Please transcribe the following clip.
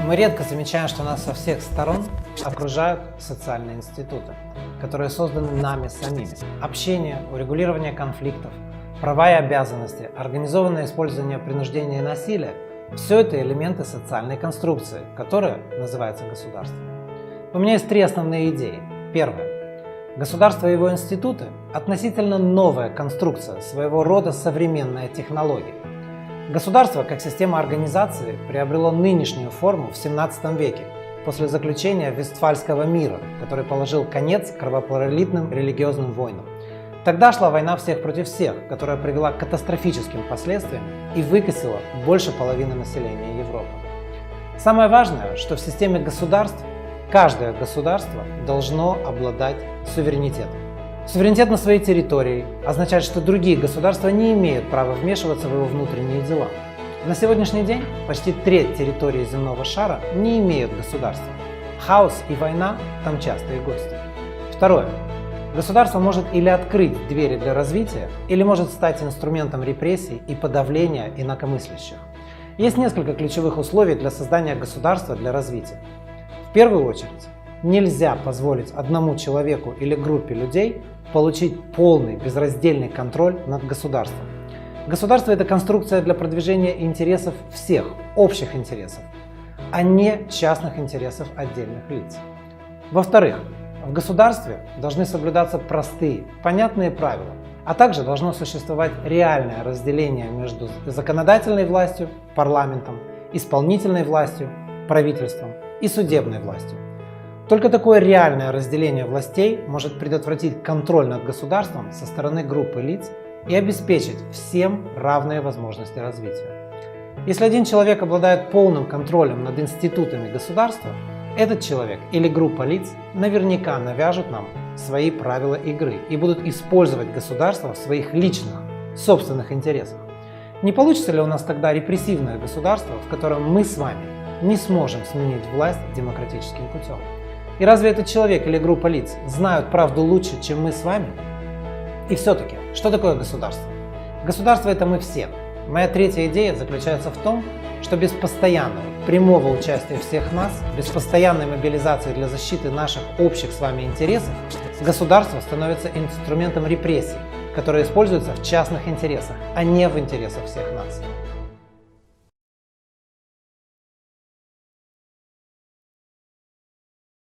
Мы редко замечаем, что нас со всех сторон окружают социальные институты, которые созданы нами самими. Общение, урегулирование конфликтов, права и обязанности, организованное использование принуждения и насилия – все это элементы социальной конструкции, которая называется государством. У меня есть три основные идеи. Первое. Государство и его институты – относительно новая конструкция, своего рода современная технология. Государство, как система организации, приобрело нынешнюю форму в 17 веке, после заключения Вестфальского мира, который положил конец кровопролитным религиозным войнам. Тогда шла война всех против всех, которая привела к катастрофическим последствиям и выкосила больше половины населения Европы. Самое важное, что в системе государств каждое государство должно обладать суверенитетом. Суверенитет на своей территории означает, что другие государства не имеют права вмешиваться в его внутренние дела. На сегодняшний день почти треть территории земного шара не имеют государства. Хаос и война там частые гости. Второе. Государство может или открыть двери для развития, или может стать инструментом репрессий и подавления инакомыслящих. Есть несколько ключевых условий для создания государства для развития. В первую очередь, нельзя позволить одному человеку или группе людей получить полный безраздельный контроль над государством. Государство – это конструкция для продвижения интересов всех, общих интересов, а не частных интересов отдельных лиц. Во-вторых, в государстве должны соблюдаться простые, понятные правила, а также должно существовать реальное разделение между законодательной властью, парламентом, исполнительной властью, правительством и судебной властью. Только такое реальное разделение властей может предотвратить контроль над государством со стороны группы лиц и обеспечить всем равные возможности развития. Если один человек обладает полным контролем над институтами государства, этот человек или группа лиц наверняка навяжут нам свои правила игры и будут использовать государство в своих личных, собственных интересах. Не получится ли у нас тогда репрессивное государство, в котором мы с вами не сможем сменить власть демократическим путем? И разве этот человек или группа лиц знают правду лучше, чем мы с вами? И все-таки, что такое государство? Государство – это мы все. Моя третья идея заключается в том, что без постоянного, прямого участия всех нас, без постоянной мобилизации для защиты наших общих с вами интересов, государство становится инструментом репрессий, который используется в частных интересах, а не в интересах всех нас.